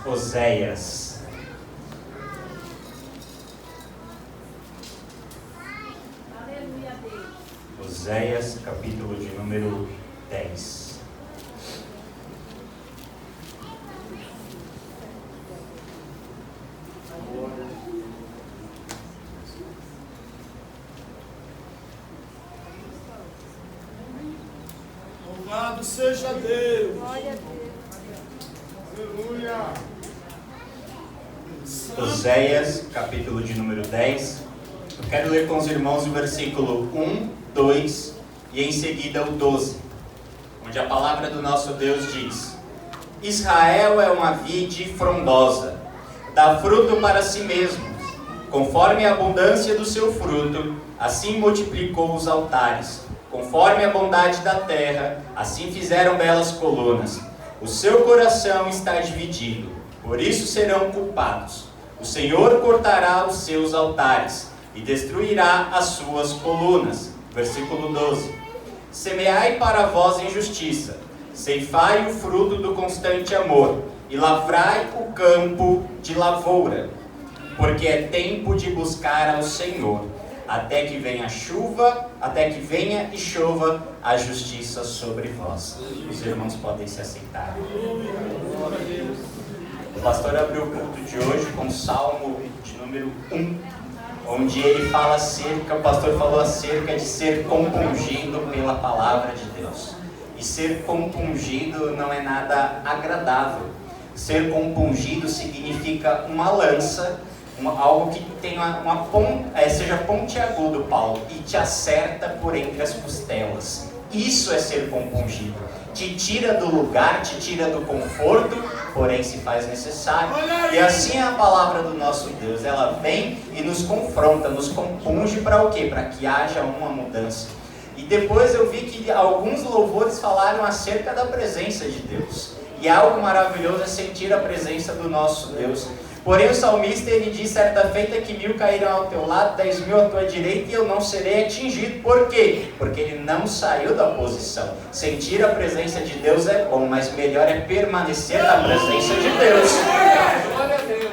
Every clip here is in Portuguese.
Oséias. Oséias, capítulo de número 10. Louvado seja Deus. Glória a Deus. Aleluia. Oséias, capítulo de número 10. Eu quero ler com os irmãos o versículo 1, 2 e em seguida o 12, onde a palavra do nosso Deus diz: Israel é uma vide frondosa, dá fruto para si mesmo. Conforme a abundância do seu fruto, assim multiplicou os altares. Conforme a bondade da terra, assim fizeram belas colunas. O seu coração está dividido, por isso serão culpados. O Senhor cortará os seus altares e destruirá as suas colunas. Versículo 12. Semeai para vós em justiça, ceifai o fruto do constante amor, e lavrai o campo de lavoura, porque é tempo de buscar ao Senhor, até que venha e chova a justiça sobre vós. Os irmãos podem se assentar. O pastor abriu o culto de hoje com o Salmo de número 1, onde ele fala o pastor falou acerca de ser compungido pela palavra de Deus. E ser compungido não é nada agradável. Ser compungido significa uma lança, algo que tem seja pontiagudo, Paulo, e te acerta por entre as costelas. Isso é ser compungido. Te tira do lugar, te tira do conforto, porém se faz necessário. E assim é a palavra do nosso Deus. Ela vem e nos confronta, nos compunge para o quê? Para que haja uma mudança. E depois eu vi que alguns louvores falaram acerca da presença de Deus. E algo maravilhoso é sentir a presença do nosso Deus. Porém o salmista, ele diz: certa feita que 1000 cairão ao teu lado, 10.000 à tua direita, e eu não serei atingido. Por quê? Porque ele não saiu da posição. Sentir a presença de Deus é bom, mas melhor é permanecer na presença de Deus.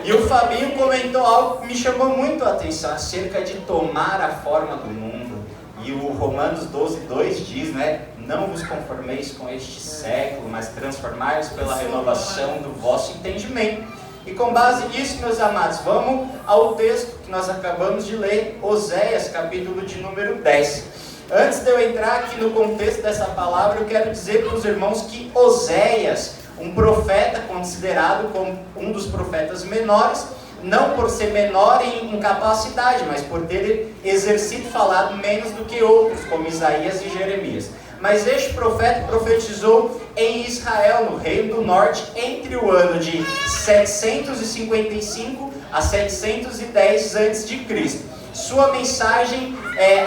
E o Fabinho comentou algo que me chamou muito a atenção, acerca de tomar a forma do mundo. E o Romanos 12:2 diz, não vos conformeis com este século, mas transformai-vos pela renovação do vosso entendimento. E com base nisso, meus amados, vamos ao texto que nós acabamos de ler, Oséias, capítulo de número 10. Antes de eu entrar aqui no contexto dessa palavra, eu quero dizer para os irmãos que Oséias, um profeta considerado como um dos profetas menores, não por ser menor em capacidade, mas por ter exercido falado menos do que outros, como Isaías e Jeremias. Mas este profeta profetizou em Israel, no Reino do Norte, entre o ano de 755 a 710 a.C. Sua mensagem,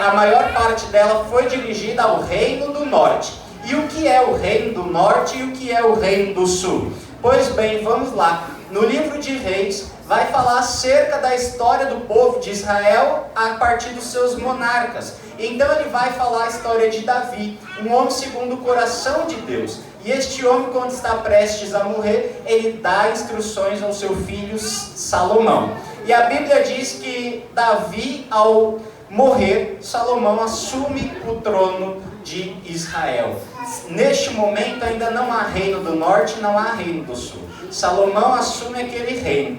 a maior parte dela foi dirigida ao Reino do Norte. E o que é o Reino do Norte e o que é o Reino do Sul? Pois bem, vamos lá. No livro de Reis, vai falar acerca da história do povo de Israel a partir dos seus monarcas. Então ele vai falar a história de Davi, um homem segundo o coração de Deus. E este homem, quando está prestes a morrer, ele dá instruções ao seu filho Salomão. E a Bíblia diz que Davi, ao morrer, Salomão assume o trono de Israel. Neste momento ainda não há reino do norte, não há reino do sul. Salomão assume aquele reino.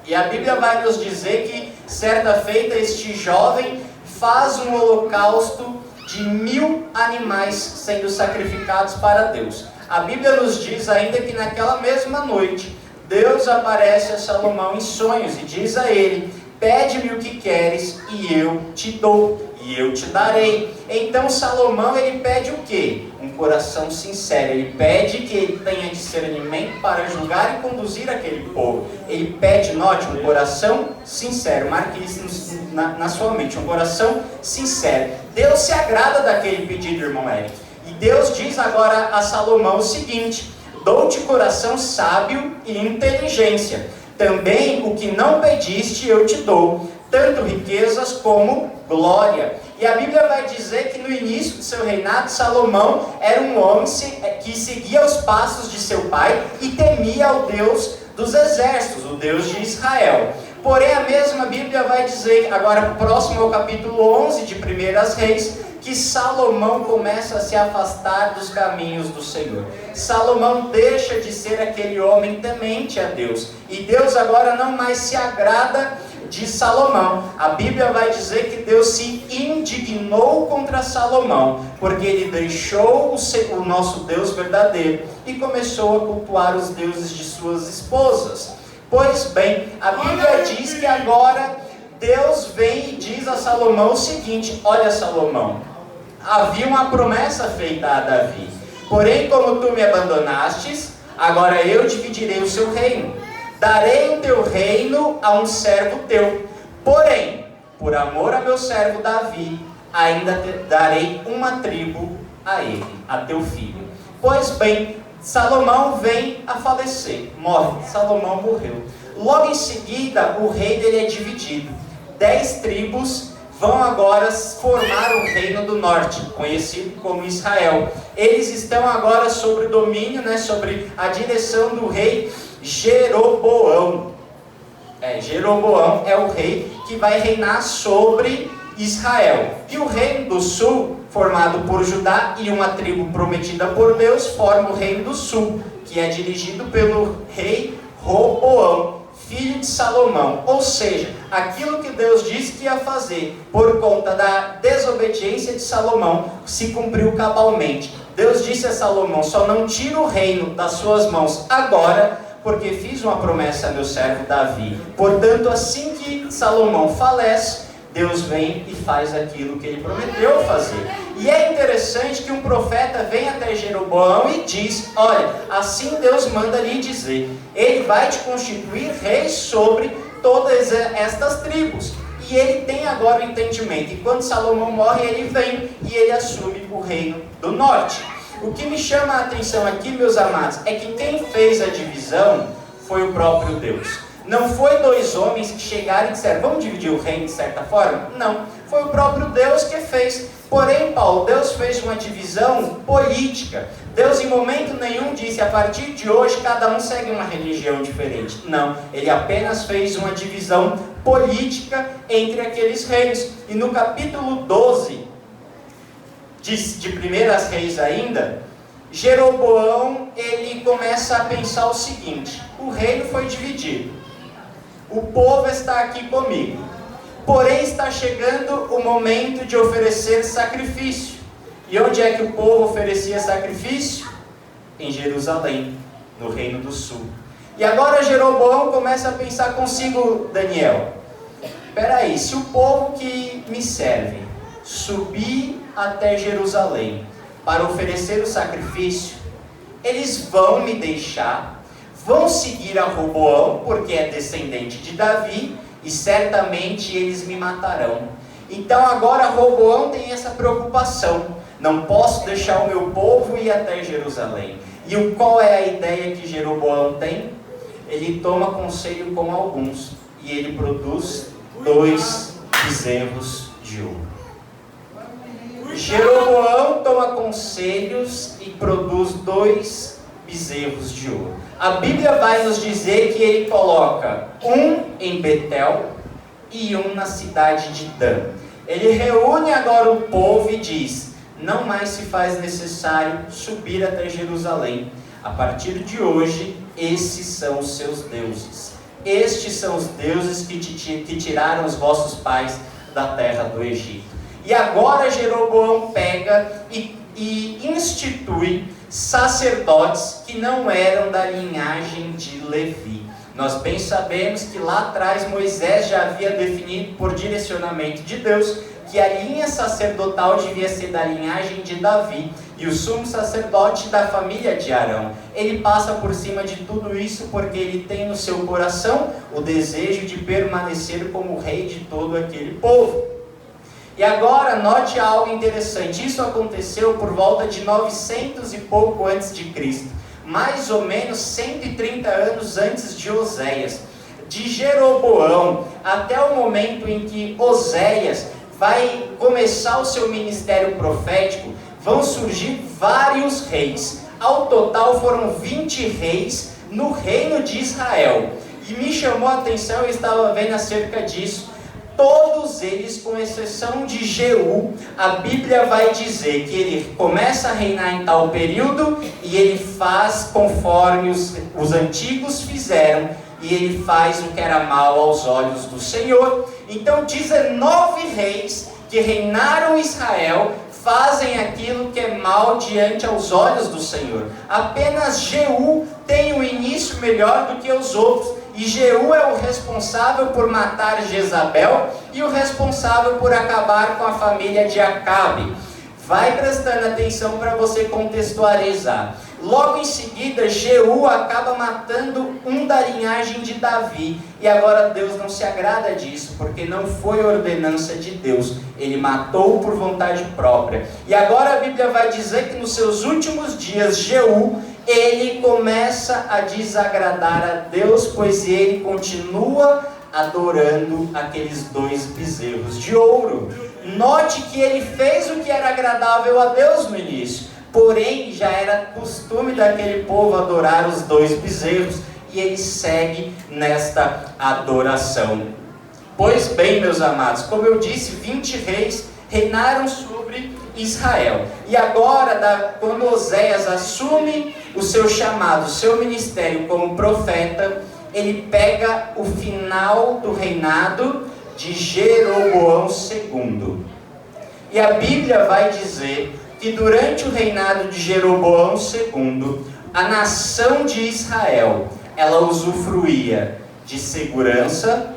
E a Bíblia vai nos dizer que, certa feita, este jovem faz um holocausto de 1000 animais sendo sacrificados para Deus. A Bíblia nos diz ainda que naquela mesma noite, Deus aparece a Salomão em sonhos e diz a ele: pede-me o que queres e eu te dou, e eu te darei. Então Salomão, ele pede o quê? Um coração sincero. Ele pede que ele tenha discernimento para julgar e conduzir aquele povo. Ele pede, note, um coração sincero. Marque isso na sua mente, um coração sincero. Deus se agrada daquele pedido, irmão Eric. E Deus diz agora a Salomão o seguinte: dou-te coração sábio e inteligência. Também o que não pediste eu te dou, tanto riquezas como glória. E a Bíblia vai dizer que no início do seu reinado, Salomão era um homem que seguia os passos de seu pai e temia ao Deus dos exércitos, o Deus de Israel. Porém, a mesma Bíblia vai dizer, agora próximo ao capítulo 11 de 1 Reis, que Salomão começa a se afastar dos caminhos do Senhor. Salomão deixa de ser aquele homem temente a Deus. E Deus agora não mais se agrada de Salomão. A Bíblia vai dizer que Deus se indignou contra Salomão, porque ele deixou o nosso Deus verdadeiro e começou a cultuar os deuses de suas esposas. Pois bem, a Bíblia diz que agora Deus vem e diz a Salomão o seguinte: olha, Salomão, havia uma promessa feita a Davi, porém como tu me abandonastes, agora eu dividirei o seu reino. Darei o teu reino a um servo teu. Porém, por amor a meu servo Davi, ainda darei uma tribo a ele, a teu filho. Pois bem, Salomão vem a falecer, morre. Salomão morreu. Logo em seguida, o reino dele é dividido. 10 tribos vão agora formar o reino do norte, conhecido como Israel. Eles estão agora sob o domínio, sobre a direção do rei Jeroboão. Jeroboão é o rei que vai reinar sobre Israel. E o reino do sul, formado por Judá e uma tribo prometida por Deus, forma o reino do sul, que é dirigido pelo rei Roboão, filho de Salomão. Ou seja, aquilo que Deus disse que ia fazer por conta da desobediência de Salomão se cumpriu cabalmente. Deus disse a Salomão: só não tira o reino das suas mãos agora, porque fiz uma promessa a meu servo Davi. Portanto, assim que Salomão falece, Deus vem e faz aquilo que ele prometeu fazer. E é interessante que um profeta vem até Jeroboão e diz: olha, assim Deus manda lhe dizer, ele vai te constituir rei sobre todas estas tribos. E ele tem agora o entendimento. E quando Salomão morre, ele vem e ele assume o reino do norte. O que me chama a atenção aqui, meus amados, é que quem fez a divisão foi o próprio Deus. Não foi 2 homens que chegaram e disseram: vamos dividir o reino de certa forma? Não, foi o próprio Deus que fez. Porém, Paulo, Deus fez uma divisão política. Deus em momento nenhum disse: a partir de hoje cada um segue uma religião diferente. Não, ele apenas fez uma divisão política entre aqueles reinos. E no capítulo 12 de 1 Reis ainda, Jeroboão ele começa a pensar o seguinte: o reino foi dividido, o povo está aqui comigo, porém está chegando o momento de oferecer sacrifício. E onde é que o povo oferecia sacrifício? Em Jerusalém, no reino do sul. E agora Jeroboão começa a pensar consigo: Daniel, peraí, se o povo que me serve subir até Jerusalém para oferecer o sacrifício, eles vão me deixar, vão seguir a Roboão, porque é descendente de Davi, e certamente eles me matarão. Então agora Roboão tem essa preocupação: não posso deixar o meu povo ir até Jerusalém. E qual é a ideia que Jeroboão tem? Ele toma conselho com alguns, e ele produz 2 bezerros de ouro. Jeroboão toma conselhos e produz 2 bezerros de ouro. A Bíblia vai nos dizer que ele coloca um em Betel e um na cidade de Dan. Ele reúne agora o povo e diz: não mais se faz necessário subir até Jerusalém. A partir de hoje, esses são os seus deuses. Estes são os deuses que tiraram os vossos pais da terra do Egito. E agora Jeroboão pega e institui sacerdotes que não eram da linhagem de Levi. Nós bem sabemos que lá atrás Moisés já havia definido por direcionamento de Deus que a linha sacerdotal devia ser da linhagem de Davi e o sumo sacerdote da família de Arão. Ele passa por cima de tudo isso porque ele tem no seu coração o desejo de permanecer como rei de todo aquele povo. E agora note algo interessante: isso aconteceu por volta de 900 e pouco antes de Cristo, mais ou menos 130 anos antes de Oséias. De Jeroboão até o momento em que Oséias vai começar o seu ministério profético, vão surgir vários reis. Ao total foram 20 reis no reino de Israel. E me chamou a atenção, eu estava vendo acerca disso. Todos eles, com exceção de Jeú, a Bíblia vai dizer que ele começa a reinar em tal período e ele faz conforme os antigos fizeram, e ele faz o que era mal aos olhos do Senhor. Então 19 reis que reinaram em Israel fazem aquilo que é mal diante aos olhos do Senhor. Apenas Jeú tem um início melhor do que os outros. E Jeú é o responsável por matar Jezabel e o responsável por acabar com a família de Acabe. Vai prestando atenção para você contextualizar. Logo em seguida, Jeú acaba matando um da linhagem de Davi. E agora Deus não se agrada disso, porque não foi ordenança de Deus. Ele matou por vontade própria. E agora a Bíblia vai dizer que nos seus últimos dias, Jeú, ele começa a desagradar a Deus, pois ele continua adorando aqueles 2 bezerros de ouro. Note que ele fez o que era agradável a Deus no início, porém já era costume daquele povo adorar os 2 bezerros, e ele segue nesta adoração. Pois bem, meus amados, como eu disse, 20 reis reinaram sobre Israel. E agora, quando Oséias assume o seu chamado, o seu ministério como profeta, ele pega o final do reinado de Jeroboão II. E a Bíblia vai dizer que durante o reinado de Jeroboão II, a nação de Israel, ela usufruía de segurança,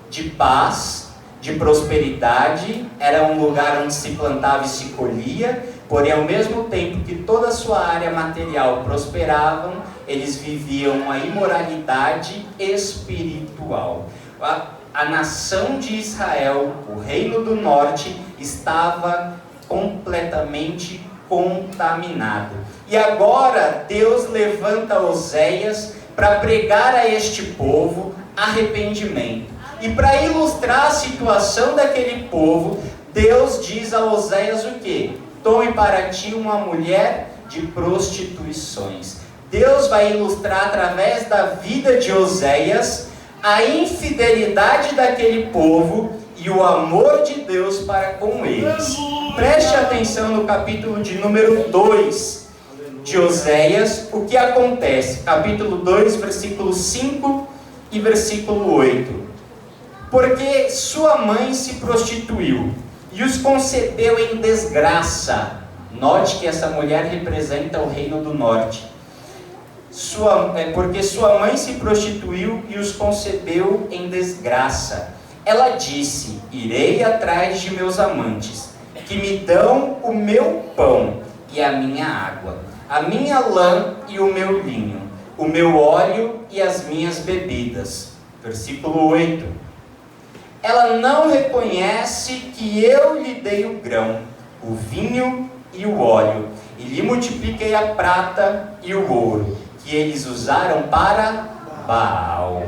de paz, de prosperidade, era um lugar onde se plantava e se colhia, porém ao mesmo tempo que toda a sua área material prosperavam, eles viviam uma imoralidade espiritual. A nação de Israel, o reino do norte, estava completamente contaminado. E agora Deus levanta Oséias para pregar a este povo arrependimento. E para ilustrar a situação daquele povo, Deus diz a Oséias o quê? Tome para ti uma mulher de prostituições. Deus vai ilustrar através da vida de Oséias a infidelidade daquele povo e o amor de Deus para com eles. Preste atenção no capítulo de número 2 de Oséias, o que acontece. Capítulo 2, versículo 5 e versículo 8. Porque sua mãe se prostituiu e os concebeu em desgraça. Note que essa mulher representa o reino do norte. Porque sua mãe se prostituiu e os concebeu em desgraça. Ela disse: irei atrás de meus amantes, que me dão o meu pão e a minha água, a minha lã e o meu linho, o meu óleo e as minhas bebidas. Versículo 8. Ela não reconhece que eu lhe dei o grão, o vinho e o óleo, e lhe multipliquei a prata e o ouro, que eles usaram para Baal.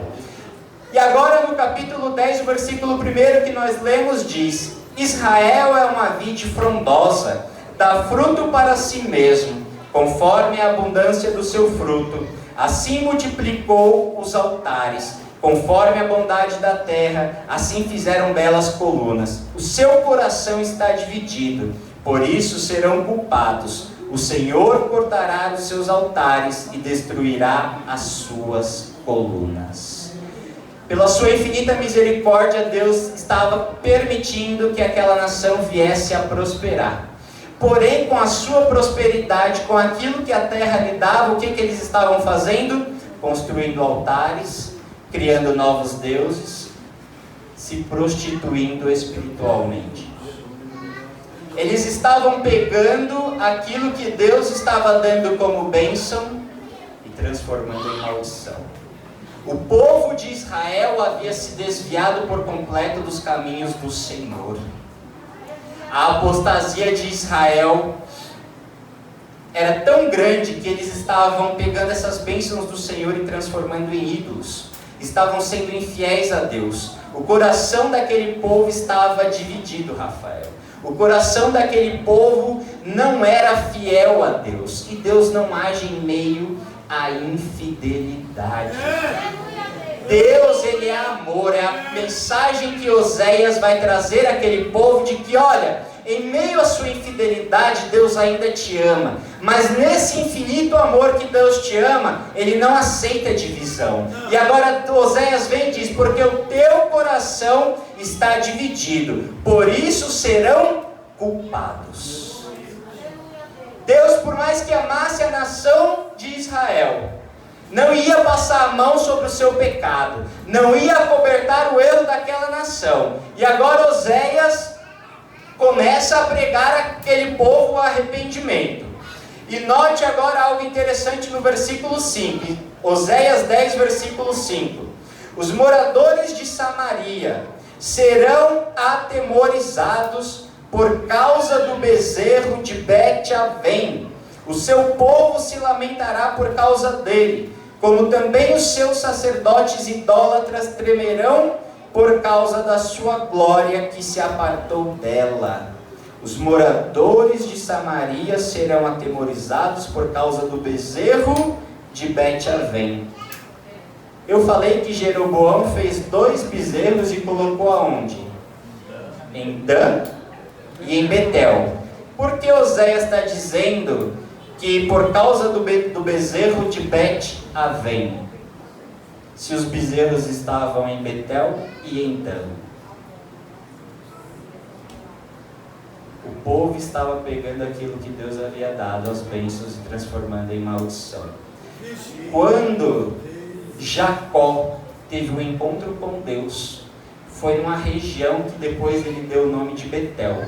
E agora no capítulo 10, o versículo 1 que nós lemos diz: Israel é uma vide frondosa, dá fruto para si mesmo, conforme a abundância do seu fruto. Assim multiplicou os altares, conforme a bondade da terra, assim fizeram belas colunas. O seu coração está dividido, por isso serão culpados. O Senhor cortará os seus altares e destruirá as suas colunas. Pela sua infinita misericórdia, Deus estava permitindo que aquela nação viesse a prosperar. Porém, com a sua prosperidade, com aquilo que a terra lhe dava, o que eles estavam fazendo? Construindo altares, criando novos deuses, se prostituindo espiritualmente. Eles estavam pegando aquilo que Deus estava dando como bênção e transformando em maldição. O povo de Israel havia se desviado por completo dos caminhos do Senhor. A apostasia de Israel era tão grande que eles estavam pegando essas bênçãos do Senhor e transformando em ídolos. Estavam sendo infiéis a Deus. O coração daquele povo estava dividido, Rafael. O coração daquele povo não era fiel a Deus. E Deus não age em meio a infidelidade. Deus, Ele é amor. É a mensagem que Oséias vai trazer àquele povo de que, olha, em meio à sua infidelidade, Deus ainda te ama. Mas nesse infinito amor que Deus te ama, Ele não aceita divisão. E agora Oséias vem e diz, porque o teu coração está dividido, por isso serão culpados. Deus, por mais que amasse a nação de Israel, não ia passar a mão sobre o seu pecado, não ia acobertar o erro daquela nação. E agora Oséias começa a pregar aquele povo o arrependimento. E note agora algo interessante no versículo 5, Oséias 10, versículo 5. Os moradores de Samaria serão atemorizados por causa do bezerro de Bet-Aven. O seu povo se lamentará por causa dele, como também os seus sacerdotes idólatras tremerão por causa da sua glória que se apartou dela. Os moradores de Samaria serão atemorizados por causa do bezerro de Bet-Aven. Eu falei que Jeroboão fez 2 bezerros e colocou aonde? Em Dan e em Betel. Por que Oséias está dizendo que por causa do bezerro de Bet-Aven, se os bezerros estavam em Betel e em Dan? O povo estava pegando aquilo que Deus havia dado aos bênçãos e transformando em maldição. Quando Jacó teve um encontro com Deus, foi numa região que depois ele deu o nome de Betel.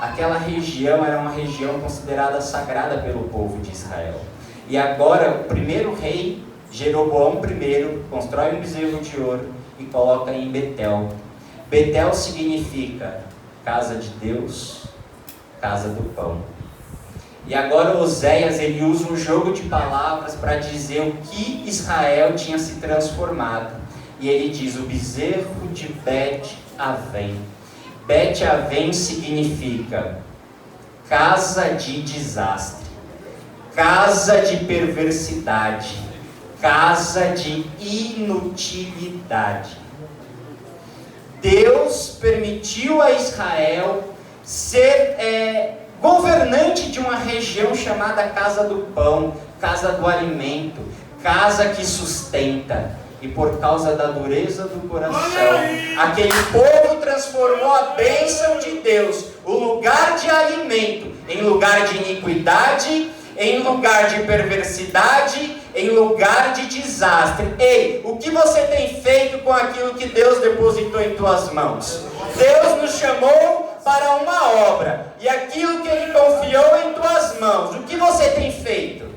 Aquela região era uma região considerada sagrada pelo povo de Israel. E agora o primeiro rei, Jeroboão I, constrói um bezerro de ouro e coloca em Betel. Betel significa casa de Deus, casa do pão. E agora Oséias, ele usa um jogo de palavras para dizer o que Israel tinha se transformado. E ele diz o bezerro de Bet-Aven. Bet-Aven significa casa de desastre, casa de perversidade, casa de inutilidade. Deus permitiu a Israel ser governante de uma região chamada casa do pão, casa do alimento, casa que sustenta. E por causa da dureza do coração, aquele povo transformou a bênção de Deus, o lugar de alimento, em lugar de iniquidade, em lugar de perversidade, em lugar de desastre. Ei, o que você tem feito com aquilo que Deus depositou em tuas mãos? Deus nos chamou para uma obra, e aquilo que Ele confiou em tuas mãos, o que você tem feito?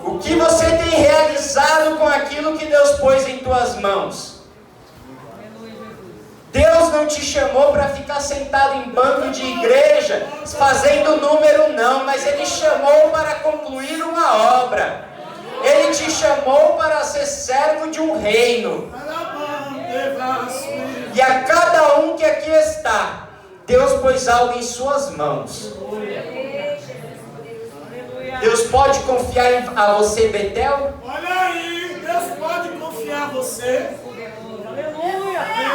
O que você tem realizado com aquilo que Deus pôs em tuas mãos? Deus não te chamou para ficar sentado em banco de igreja, fazendo número não, mas Ele chamou para concluir uma obra. Ele te chamou para ser servo de um reino. E a cada um que aqui está, Deus pôs algo em suas mãos. Deus pode confiar a você, Betel? Olha aí, Deus pode confiar a você.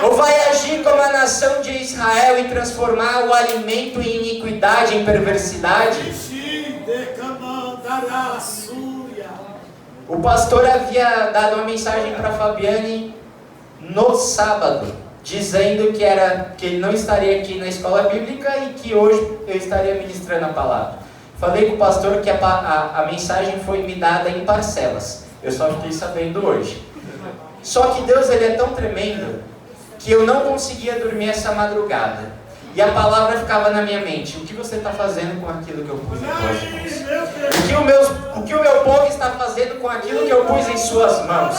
Ou vai agir como a nação de Israel e transformar o alimento em iniquidade, em perversidade? O pastor havia dado uma mensagem para Fabiane no sábado, dizendo que ele não estaria aqui na escola bíblica e que hoje eu estaria ministrando a palavra. Falei com o pastor que a mensagem foi me dada em parcelas. Eu só fiquei sabendo hoje. Só que Deus, Ele é tão tremendo que eu não conseguia dormir essa madrugada. E a palavra ficava na minha mente. O que você está fazendo com aquilo que eu pus em tuas mãos? O que o meu povo está fazendo com aquilo que eu pus em suas mãos?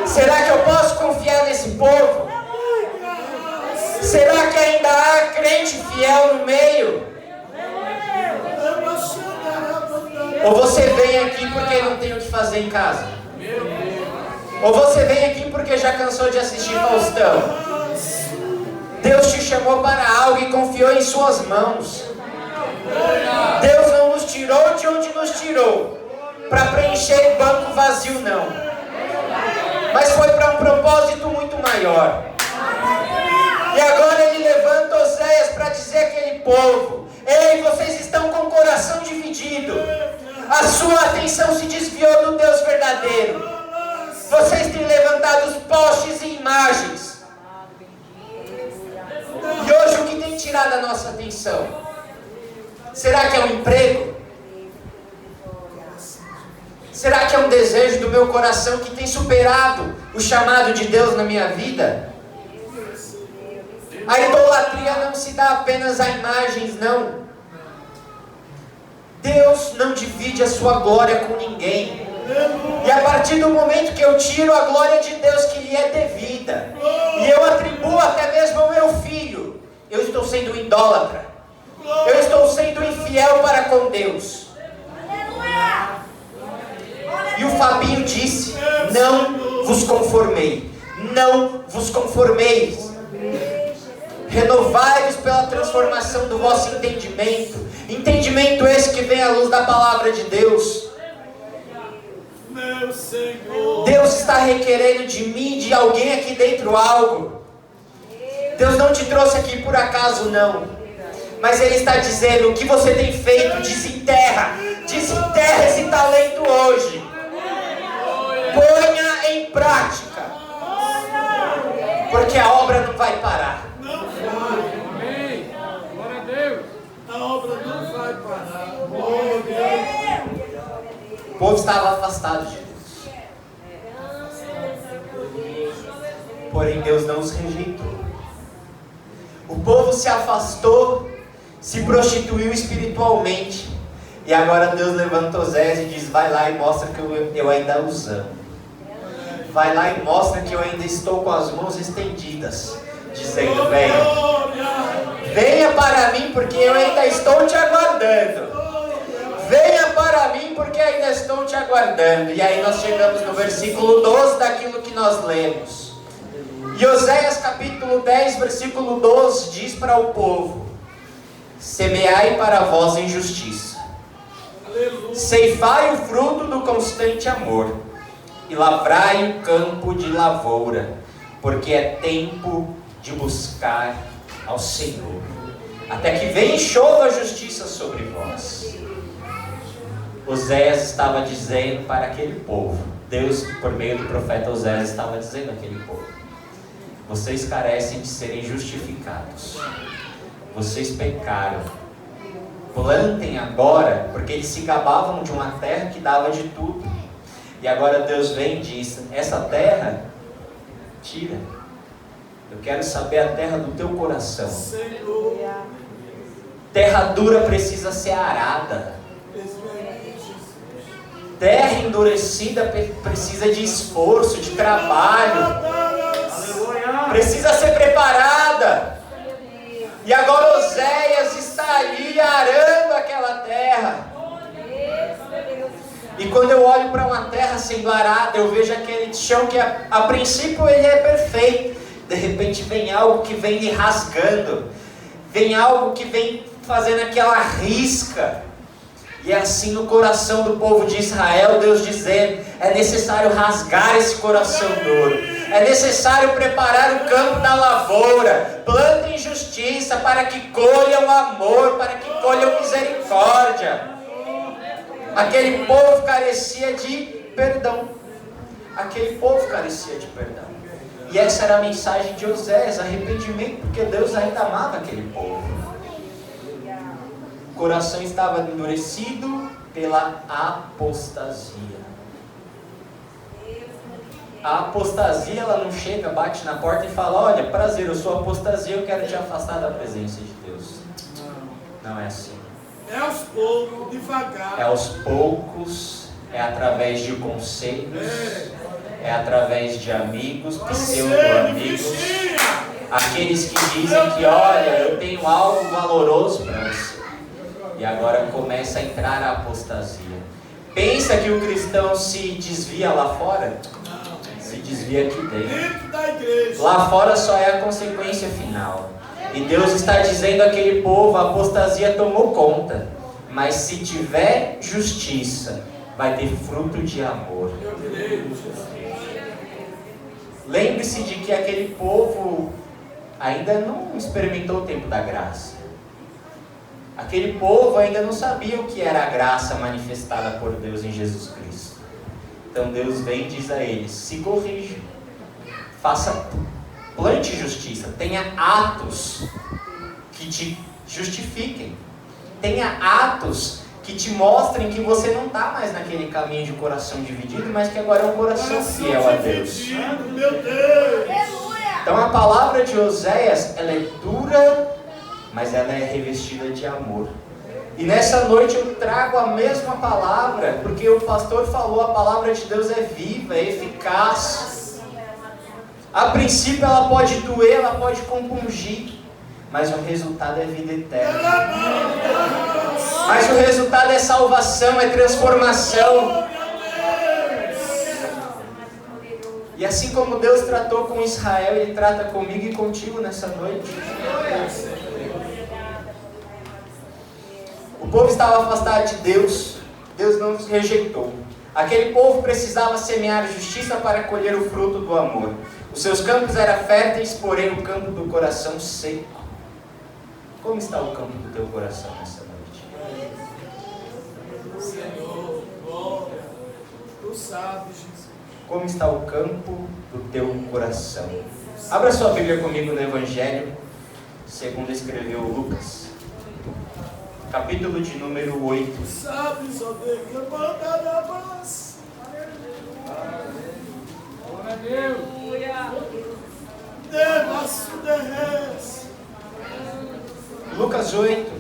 Será que eu posso confiar nesse povo? Será que ainda há crente fiel no meio? Ou você vem aqui porque não tem o que fazer em casa? Ou você vem aqui porque já cansou de assistir Faustão? Deus te chamou para algo e confiou em suas mãos. Deus não nos tirou de onde nos tirou para preencher banco vazio, não. Mas foi para um propósito muito maior. E agora ele levanta Oséias para dizer àquele povo: ei, vocês estão com o coração dividido. A sua atenção se desviou do Deus verdadeiro. Vocês têm levantado os postes e imagens. E hoje o que tem tirado a nossa atenção? Será que é um emprego? Será que é um desejo do meu coração que tem superado o chamado de Deus na minha vida? A idolatria não se dá apenas a imagens, não. Deus não divide a sua glória com ninguém. E a partir do momento que eu tiro a glória de Deus que lhe é devida, e eu atribuo até mesmo ao meu filho, eu estou sendo idólatra. Eu estou sendo infiel para com Deus. E o Fabinho disse: não vos conformei. Não vos conformeis. Renovai-vos pela transformação do vosso entendimento. Entendimento esse que vem à luz da palavra de Deus. Meu Senhor. Deus está requerendo de mim, de alguém aqui dentro, algo. Deus não te trouxe aqui por acaso, não. Mas Ele está dizendo: o que você tem feito, desenterra esse talento hoje. Ponha em prática. Porque a obra não vai parar. Amém. Glória a Deus. A obra não vai parar. Glória a Deus. O povo estava afastado de Deus. Porém Deus não os rejeitou. O povo se afastou, se prostituiu espiritualmente. E agora Deus levanta Oséias e diz: vai lá e mostra que eu ainda os amo. Vai lá e mostra que eu ainda estou com as mãos estendidas, dizendo: venha para mim, porque eu ainda estou te aguardando. Venha para mim, porque ainda estou te aguardando. E aí nós chegamos no versículo 12 daquilo que nós lemos. E Oséias capítulo 10, versículo 12 diz para o povo: semeai para vós em justiça, ceifai o fruto do constante amor, e lavrai o campo de lavoura, porque é tempo de buscar ao Senhor, até que venha e chova a justiça sobre vós. Oséias estava dizendo para aquele povo, Deus por meio do profeta Oséias estava dizendo àquele povo: vocês carecem de serem justificados, vocês pecaram, plantem agora, porque eles se gabavam de uma terra que dava de tudo. E agora Deus vem e diz: essa terra, tira. Eu quero saber a terra do teu coração. Terra dura precisa ser arada. Terra endurecida precisa de esforço, de trabalho. Precisa ser preparada. E agora Oséias está ali arando aquela terra. E quando eu olho para uma terra sendo arada, eu vejo aquele chão que a princípio ele é perfeito. De repente vem algo que vem lhe rasgando. Vem algo que vem fazendo aquela risca. E é assim no coração do povo de Israel, Deus dizendo: é necessário rasgar esse coração duro. É necessário preparar o campo da lavoura. Plantem justiça para que colham amor, para que colham misericórdia. Aquele povo carecia de perdão. Aquele povo carecia de perdão. E essa era a mensagem de Oséias: arrependimento, porque Deus ainda amava aquele povo. O coração estava endurecido pela apostasia. A apostasia, ela não chega, bate na porta e fala: olha, prazer, eu sou apostasia, eu quero te afastar da presença de Deus. Não é assim. É aos poucos, devagar. É aos poucos, é através de conselhos, é através de amigos, pseudo-amigos, aqueles que dizem que, olha, eu tenho algo valoroso para você. E agora começa a entrar a apostasia. Pensa que o cristão se desvia lá fora? Se desvia aqui dentro. Dentro da igreja. Lá fora só é a consequência final. E Deus está dizendo àquele povo: a apostasia tomou conta, mas se tiver justiça, vai ter fruto de amor. Lembre-se de que aquele povo ainda não experimentou o tempo da graça. Aquele povo ainda não sabia o que era a graça manifestada por Deus em Jesus Cristo. Então Deus vem e diz a eles: se corrija, plante justiça, tenha atos que te justifiquem, tenha atos que te mostrem que você não está mais naquele caminho de coração dividido, mas que agora é um coração fiel a Deus. Meu Deus! Então a palavra de Oséias, ela é dura, mas ela é revestida de amor. E nessa noite eu trago a mesma palavra, porque o pastor falou: a palavra de Deus é viva, é eficaz. A princípio ela pode doer, ela pode compungir, mas o resultado é vida eterna. Mas o resultado é salvação, é transformação. E assim como Deus tratou com Israel, Ele trata comigo e contigo nessa noite. O povo estava afastado de Deus, Deus não os rejeitou. Aquele povo precisava semear justiça para colher o fruto do amor. Os seus campos eram férteis, porém o campo do coração seco. Como está o campo do teu coração nessa noite? Senhor, glória, tu sabes, Jesus. Como está o campo do teu coração? Abra sua Bíblia comigo no Evangelho, segundo escreveu Lucas. Capítulo de número 8. Sabes, ó Deus, que eu mando na paz. Glória a Deus. Devasso de res. Lucas 8,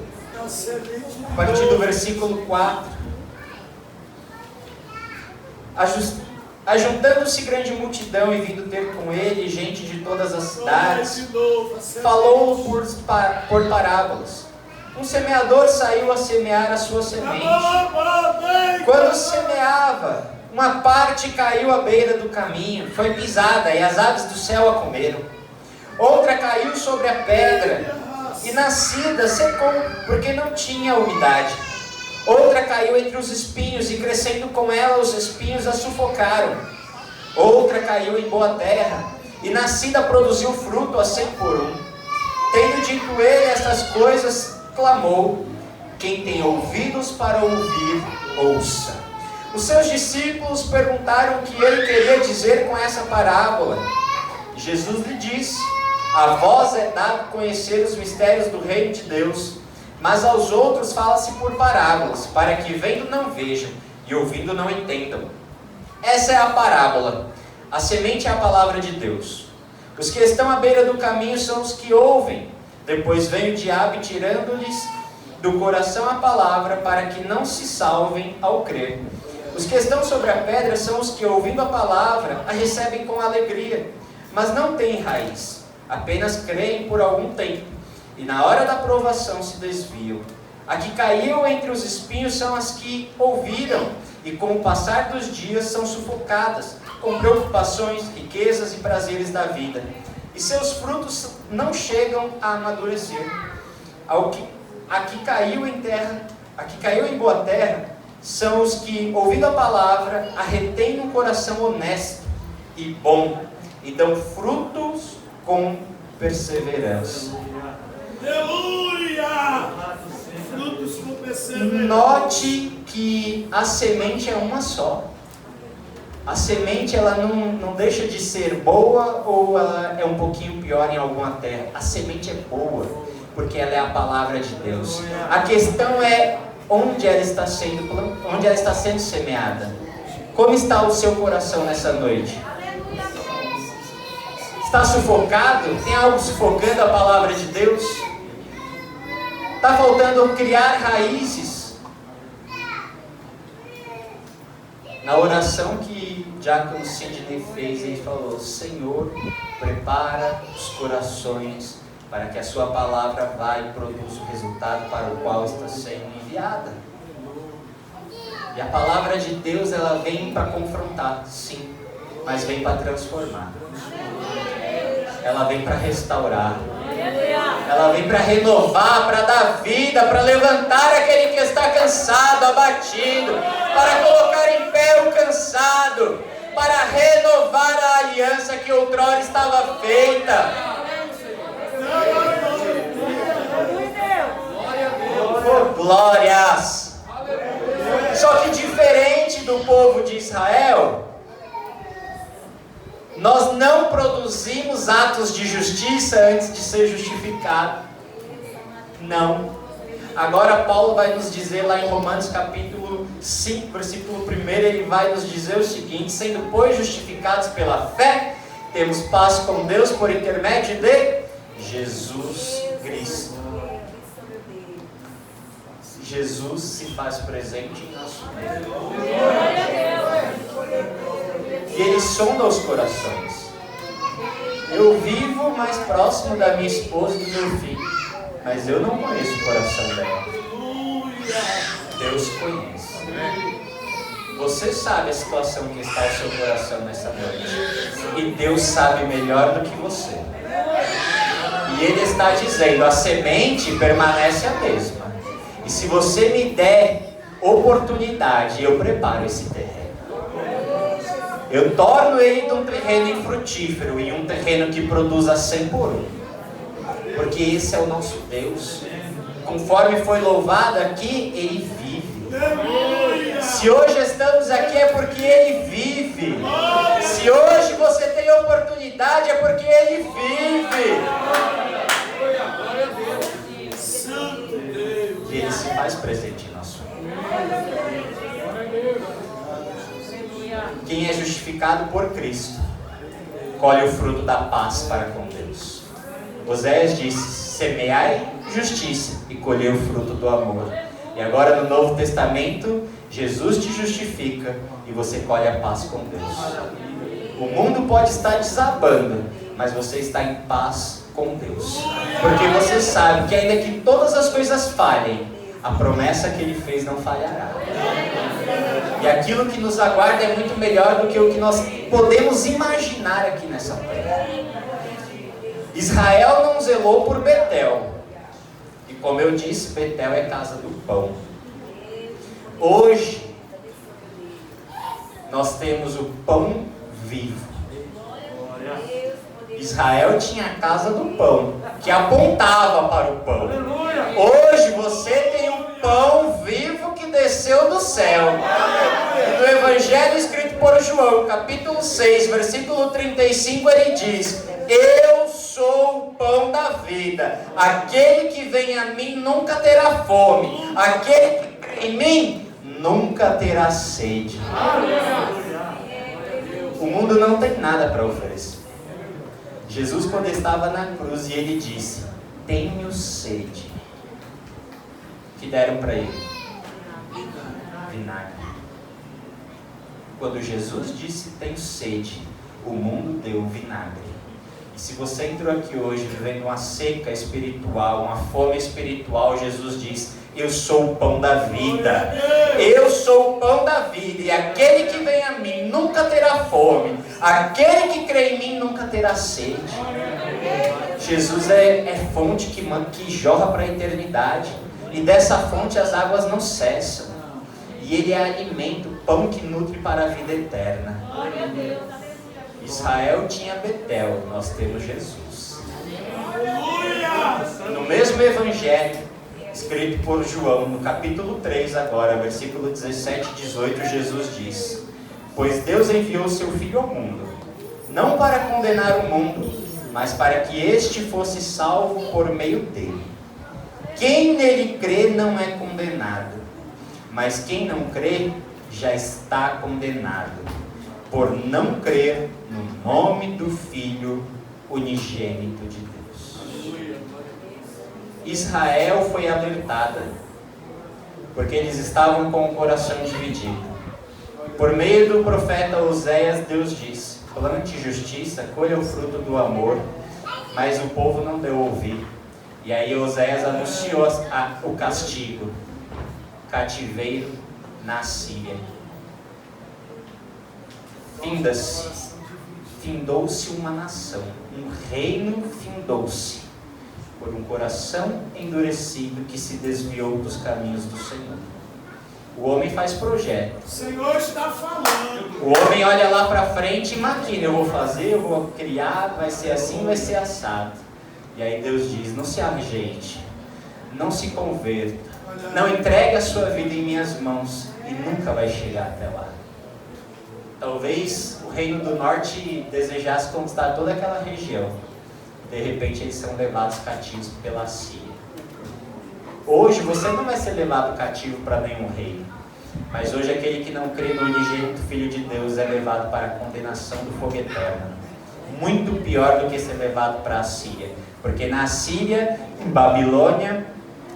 Na semente a partir do versículo 4. Ajuntando-se grande multidão e vindo ter com ele gente de todas as cidades, falou por parábolas. Um semeador saiu a semear a sua semente. Quando semeava, uma parte caiu à beira do caminho, foi pisada e as aves do céu a comeram. Outra caiu sobre a pedra e nascida secou, porque não tinha umidade. Outra caiu entre os espinhos e crescendo com ela os espinhos a sufocaram. Outra caiu em boa terra e nascida produziu fruto a 100 por 1. Tendo dito ele estas coisas, clamou: quem tem ouvidos para ouvir, ouça. Os seus discípulos perguntaram o que ele queria dizer com essa parábola. Jesus lhe disse: a vós é dado conhecer os mistérios do reino de Deus, mas aos outros fala-se por parábolas, para que vendo não vejam e ouvindo não entendam. Essa é a parábola. A semente é a palavra de Deus. Os que estão à beira do caminho são os que ouvem. Depois vem o diabo tirando-lhes do coração a palavra, para que não se salvem ao crer. Os que estão sobre a pedra são os que, ouvindo a palavra, a recebem com alegria, mas não têm raiz. Apenas creem por algum tempo, e na hora da provação se desviam. A que caiu entre os espinhos são as que ouviram, e com o passar dos dias são sufocadas, com preocupações, riquezas e prazeres da vida. E seus frutos não chegam a amadurecer. A que caiu em boa terra, são os que, ouvindo a palavra, a retêm no coração honesto e bom, e dão frutos com perseverança. Aleluia! Frutos com perseverança. Note que a semente é uma só. A semente, ela não deixa de ser boa ou ela é um pouquinho pior em alguma terra. A semente é boa, porque ela é a palavra de Deus. A questão é onde ela está sendo semeada. Como está o seu coração nessa noite? Está sufocado? Tem algo sufocando a palavra de Deus? Está faltando criar raízes? Na oração que o diácono Sidney fez, ele falou: Senhor, prepara os corações para que a sua palavra vá e produza o resultado para o qual está sendo enviada. E a palavra de Deus, ela vem para confrontar, sim, mas vem para transformar. Ela vem para restaurar. Ela vem para renovar, para dar vida, para levantar aquele que está cansado, abatido, para colocar em pé o cansado, para renovar a aliança que outrora estava feita. Oh, glórias! Só que diferente do povo de Israel, nós não produzimos atos de justiça antes de ser justificado. Não. Agora Paulo vai nos dizer lá em Romanos capítulo 5, versículo 1, ele vai nos dizer o seguinte: sendo pois justificados pela fé, temos paz com Deus por intermédio de Jesus Cristo. Jesus se faz presente em nosso meio. E Ele sonda os corações. Eu vivo mais próximo da minha esposa e do meu filho, mas eu não conheço o coração dela. Deus conhece. Você sabe a situação que está o seu coração nessa noite. E Deus sabe melhor do que você. E Ele está dizendo: a semente permanece a mesma. E se você me der oportunidade, eu preparo esse terreno. Eu torno ele de um terreno infrutífero em um terreno que produza 100 por 1. Porque esse é o nosso Deus. Conforme foi louvado aqui, Ele vive. Se hoje estamos aqui é porque Ele vive. Se hoje você tem oportunidade é porque Ele vive. E Ele se faz presente em nosso meio. Quem é justificado por Cristo colhe o fruto da paz para com Deus. Oséias disse: semeai justiça e colhei o fruto do amor. E agora no Novo Testamento, Jesus te justifica e você colhe a paz com Deus. O mundo pode estar desabando, mas você está em paz com Deus. Porque você sabe que ainda que todas as coisas falhem, a promessa que Ele fez não falhará. E aquilo que nos aguarda é muito melhor do que o que nós podemos imaginar aqui nessa terra. Israel não zelou por Betel. E como eu disse, Betel é casa do pão. Hoje, nós temos o pão vivo. Israel tinha a casa do pão, que apontava para o pão. Hoje você tem um pão vivo que desceu do céu. E no Evangelho escrito por João, capítulo 6, versículo 35, ele diz: eu sou o pão da vida. Aquele que vem a mim nunca terá fome. Aquele que crê em mim nunca terá sede. O mundo não tem nada para oferecer. Jesus, quando estava na cruz, e Ele disse: tenho sede. Que deram para Ele? Vinagre. Quando Jesus disse: tenho sede, o mundo deu vinagre. E se você entrou aqui hoje vivendo uma seca espiritual, uma fome espiritual, Jesus diz: eu sou o pão da vida. Eu sou o pão da vida. E aquele que vem a mim nunca terá fome. Aquele que crê em mim nunca terá sede. Jesus é fonte que jorra para a eternidade. E dessa fonte as águas não cessam. E Ele é alimento, pão que nutre para a vida eterna. Israel tinha Betel, nós temos Jesus. No mesmo Evangelho, escrito por João, no capítulo 3 agora, versículo 17 e 18, Jesus diz: pois Deus enviou seu Filho ao mundo, não para condenar o mundo, mas para que este fosse salvo por meio dele. Quem nele crê não é condenado, mas quem não crê já está condenado, por não crer no nome do Filho unigênito de Deus. Israel foi alertada, porque eles estavam com o coração dividido. Por meio do profeta Oséias, Deus disse: plante justiça, colha o fruto do amor, mas o povo não deu ouvido. E aí Oséias anunciou o castigo, cativeiro na Síria. Findou-se uma nação, um reino findou-se. por um coração endurecido que se desviou dos caminhos do Senhor. O homem faz projeto. O Senhor está falando. O homem olha lá para frente e maquina: eu vou fazer, eu vou criar, vai ser assim, vai ser assado. E aí Deus diz: não se ajeite, não se converta, não entregue a sua vida em minhas mãos e nunca vai chegar até lá. Talvez o Reino do Norte desejasse conquistar toda aquela região. De repente eles são levados cativos pela Síria. Hoje você não vai ser levado cativo para nenhum reino, mas hoje aquele que não crê no unigênito Filho de Deus é levado para a condenação do fogo eterno. Muito pior do que ser levado para a Síria, porque na Síria, em Babilônia,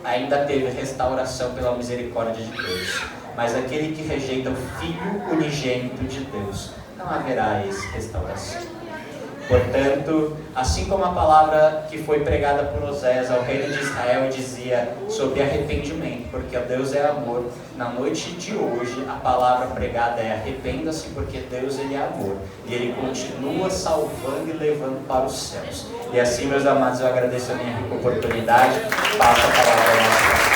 ainda teve restauração pela misericórdia de Deus. Mas aquele que rejeita o Filho unigênito de Deus, não haverá restauração. Portanto, assim como a palavra que foi pregada por Oséias ao reino de Israel dizia sobre arrependimento, porque Deus é amor, na noite de hoje a palavra pregada é: arrependa-se, porque Deus ele é amor, e Ele continua salvando e levando para os céus. E assim, meus amados, eu agradeço a minha rica oportunidade. Passo a palavra a nossa.